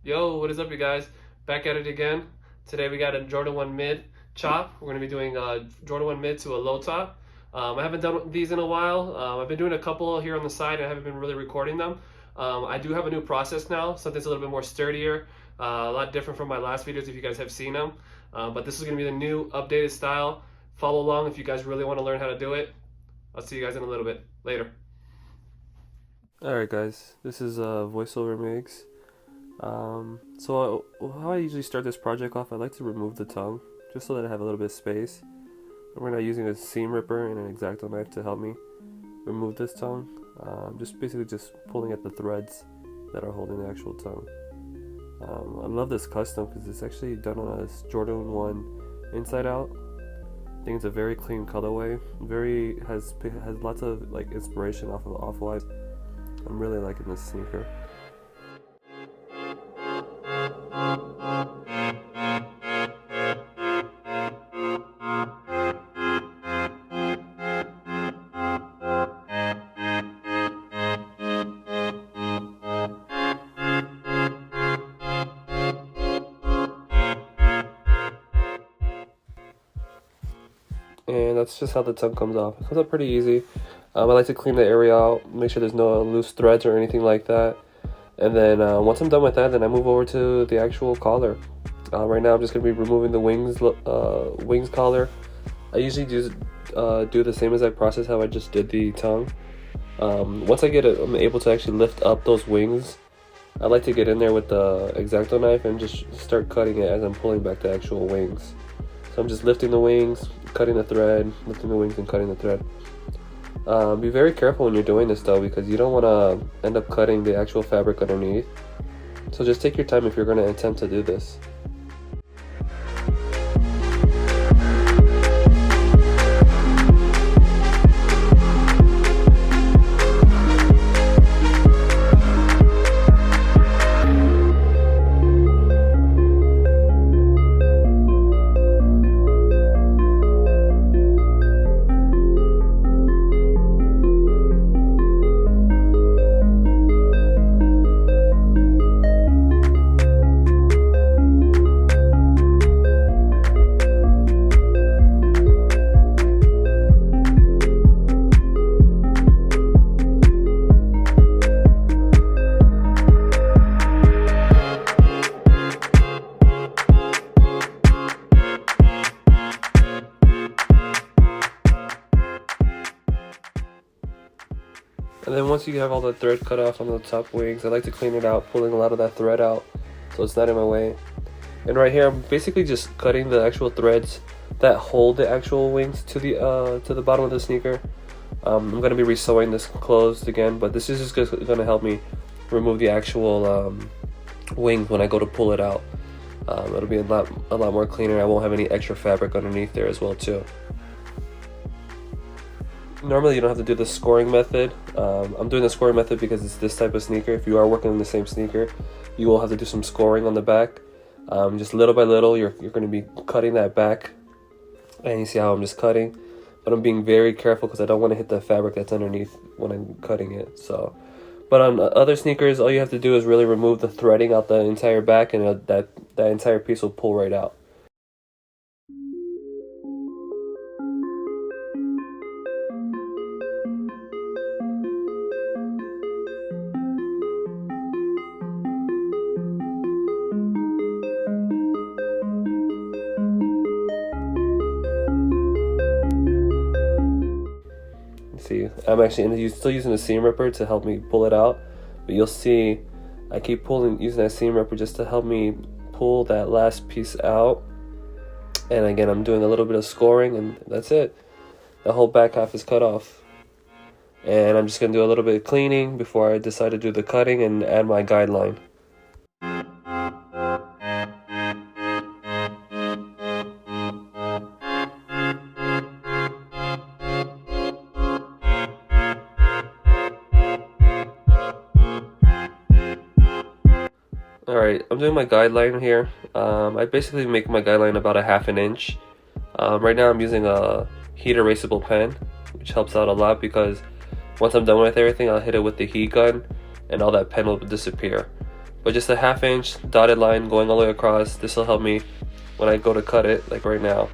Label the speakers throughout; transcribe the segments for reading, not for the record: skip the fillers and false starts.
Speaker 1: Yo, what is up, you guys? Back at it again. Today we got a Jordan 1 mid chop. We're going to be doing Jordan 1 mid to a low top. I haven't done these in a while. I've been doing a couple here on the side. I haven't been really recording them. I do have a new process now, something's a little bit more sturdier, a lot different from my last videos if you guys have seen them. But this is going to be the new updated style. Follow along if you guys really want to learn how to do it. I'll see you guys in a little bit. Later.
Speaker 2: Alright guys, this is voiceover Migs. So how I usually start this project off, I like to remove the tongue, just so that I have a little bit of space. And we're not using a seam ripper and an X-Acto knife to help me remove this tongue. Just basically just pulling at the threads that are holding the actual tongue. I love this custom because it's actually done on a Jordan 1 inside out. I think it's a very clean colorway. Has lots of like inspiration off of Off-White. I'm really liking this sneaker. And that's just how the tongue comes off. It comes up pretty easy. I like to clean the area out, make sure there's no loose threads or anything like that. And then once I'm done with that, then I move over to the actual collar. Right now I'm just going to be removing the wings collar. I usually do the same as I process how I just did the tongue. Once I'm able to actually lift up those wings, I like to get in there with the X-Acto knife and just start cutting it as I'm pulling back the actual wings. So I'm just lifting the wings, cutting the thread, lifting the wings and cutting the thread. Be very careful when you're doing this though, because you don't want to end up cutting the actual fabric underneath. So just take your time if you're going to attempt to do this. And then once you have all the thread cut off on the top wings, I like to clean it out, pulling a lot of that thread out so it's not in my way. And right here, I'm basically just cutting the actual threads that hold the actual wings to the bottom of the sneaker. I'm going to be resewing this closed again, but this is just going to help me remove the actual wings when I go to pull it out. It'll be a lot more cleaner. I won't have any extra fabric underneath there as well too. Normally you don't have to do the scoring method. I'm doing the scoring method because it's this type of sneaker. If you are working on the same sneaker, you will have to do some scoring on the back. Just little by little, you're going to be cutting that back. And you see how I'm just cutting. But I'm being very careful because I don't want to hit the fabric that's underneath when I'm cutting it. But on other sneakers, all you have to do is really remove the threading out the entire back, and that entire piece will pull right out. See, I'm actually still using the seam ripper to help me pull it out, but you'll see I keep using that seam ripper just to help me pull that last piece out. And again, I'm doing a little bit of scoring, and that's it. The whole back half is cut off. And I'm just going to do a little bit of cleaning before I decide to do the cutting and add my guideline. Alright, I'm doing my guideline here. I basically make my guideline about a ½ inch. Right now I'm using a heat erasable pen, which helps out a lot because once I'm done with everything, I'll hit it with the heat gun and all that pen will disappear. but just a 1/2 inch dotted line going all the way across. This will help me when I go to cut it, like right now,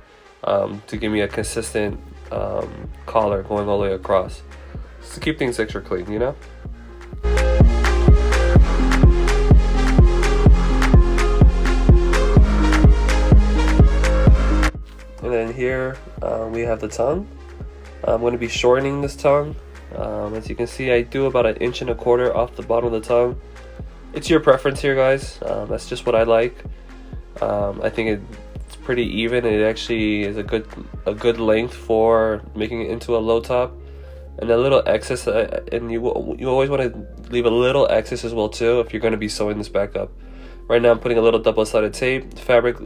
Speaker 2: to give me a consistent collar going all the way across, just to keep things extra clean, you know. And then here we have the tongue. I'm going to be shortening this tongue. As you can see, I do about 1.25 inches off the bottom of the tongue. It's your preference here, guys. That's just what I like. I think it's pretty even. It actually is a good length for making it into a low top. And a little excess, and you always want to leave a little excess as well too if you're going to be sewing this back up. Right now I'm putting a little double-sided tape, fabric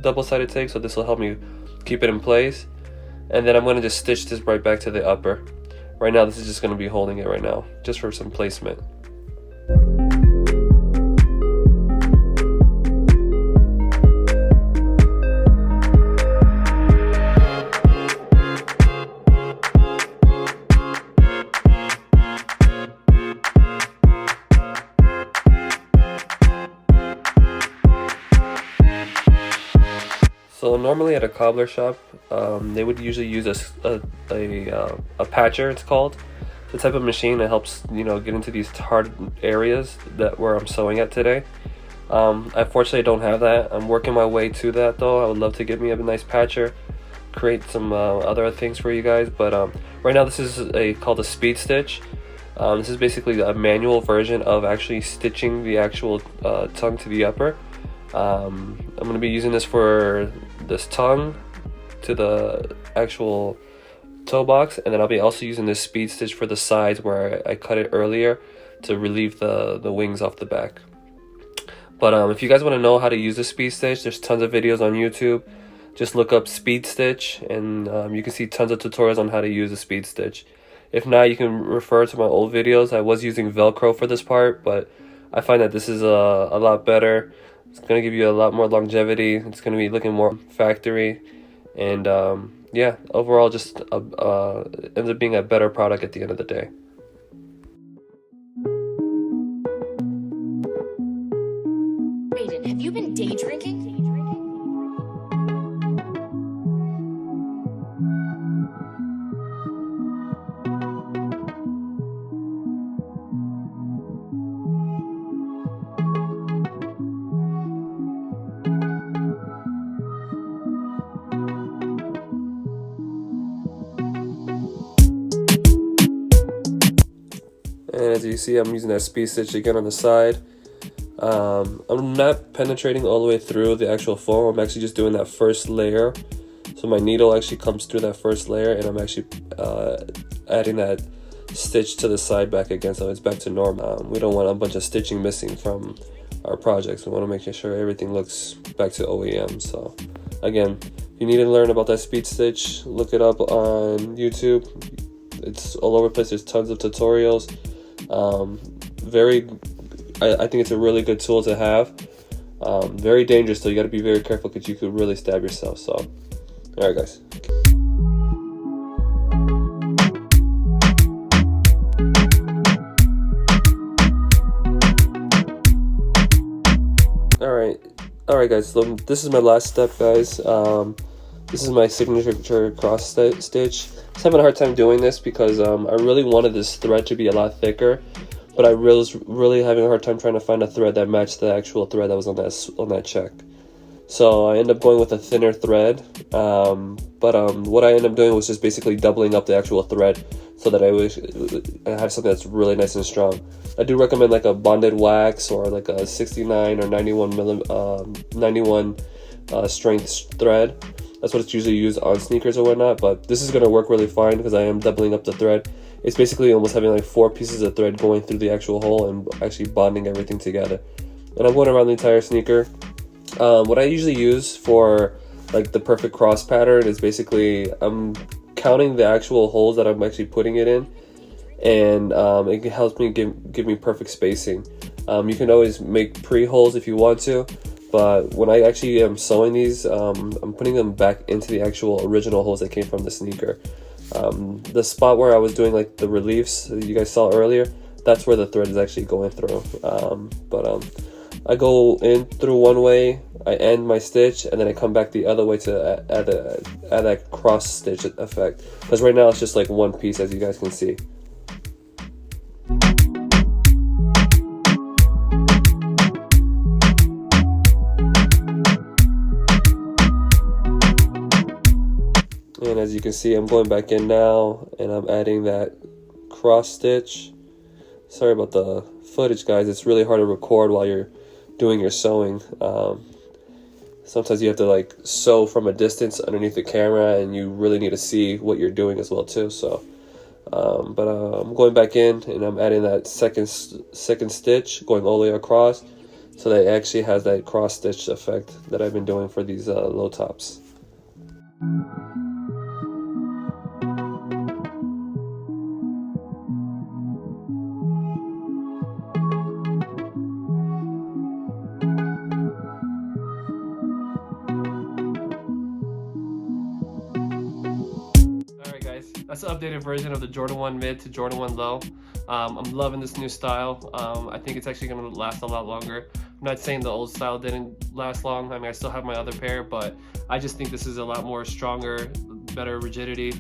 Speaker 2: double-sided tape, so this will help me keep it in place. And then I'm going to just stitch this right back to the upper. Right now this is just going to be holding it right now, just for some placement. So normally at a cobbler shop, they would usually use a patcher, it's called. The type of machine that helps, you know, get into these hard areas where I'm sewing at today. Unfortunately, I don't have that. I'm working my way to that though. I would love to get me a nice patcher, create some other things for you guys. But right now this is called a speed stitch. This is basically a manual version of actually stitching the actual tongue to the upper. I'm going to be using this for this tongue to the actual toe box, and then I'll be also using this speed stitch for the sides where I cut it earlier to relieve the wings off the back. But if you guys want to know how to use the speed stitch, there's tons of videos on YouTube. Just look up speed stitch and you can see tons of tutorials on how to use a speed stitch. If not, you can refer to my old videos. I was using Velcro for this part, but I find that this is a lot better. It's going to give you a lot more longevity. It's going to be looking more factory. And yeah, overall just ends up being a better product at the end of the day.
Speaker 3: Raiden, have you been day drinking?
Speaker 2: And as you see, I'm using that speed stitch again on the side. I'm not penetrating all the way through the actual foam. I'm actually just doing that first layer. So my needle actually comes through that first layer, and I'm actually adding that stitch to the side back again, so it's back to normal. We don't want a bunch of stitching missing from our projects. We want to make sure everything looks back to OEM. So again, if you need to learn about that speed stitch, look it up on YouTube. It's all over the place. There's tons of tutorials. I think it's a really good tool to have. Very dangerous, so you got to be very careful because you could really stab yourself. So, all right, guys. All right, guys. So this is my last step, guys. This is my signature cross stitch. I'm having a hard time doing this because I really wanted this thread to be a lot thicker, but I was really having a hard time trying to find a thread that matched the actual thread that was on that check. So I ended up going with a thinner thread, but what I ended up doing was just basically doubling up the actual thread so that I have something that's really nice and strong. I do recommend like a bonded wax or like a 69 or 91 strength thread. That's what it's usually used on sneakers or whatnot, but this is going to work really fine because I am doubling up the thread. It's basically almost having like 4 pieces of thread going through the actual hole and actually bonding everything together. And I'm going around the entire sneaker. What I usually use for like the perfect cross pattern is basically I'm counting the actual holes that I'm actually putting it in, and it helps me give me perfect spacing. You can always make pre-holes if you want to, but when I actually am sewing these, I'm putting them back into the actual original holes that came from the sneaker. The spot where I was doing like the reliefs that you guys saw earlier, that's where the thread is actually going through. I go in through one way, I end my stitch, and then I come back the other way to add that cross stitch effect. Because right now it's just like one piece, as you guys can see. And as you can see, I'm going back in now, and I'm adding that cross stitch. Sorry about the footage, guys. It's really hard to record while you're doing your sewing. Sometimes you have to like sew from a distance underneath the camera, and you really need to see what you're doing as well too. So I'm going back in, and I'm adding that second stitch, going all the way across, so that it actually has that cross stitch effect that I've been doing for these low tops.
Speaker 1: That's the updated version of the Jordan 1 mid to Jordan 1 low. I'm loving this new style. I think it's actually going to last a lot longer. I'm not saying the old style didn't last long. I mean, I still have my other pair, but I just think this is a lot more stronger, better rigidity.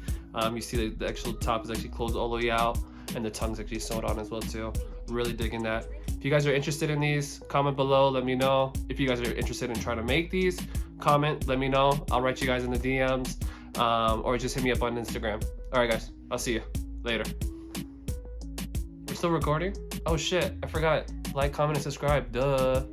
Speaker 1: You see the actual top is actually closed all the way out, and the tongue's actually sewed on as well too. Really digging that. If you guys are interested in these, comment below, let me know. If you guys are interested in trying to make these, comment, let me know. I'll write you guys in the DMs, or just hit me up on Instagram. Alright guys, I'll see you later. We're still recording? Oh shit, I forgot. Like, comment, and subscribe. Duh.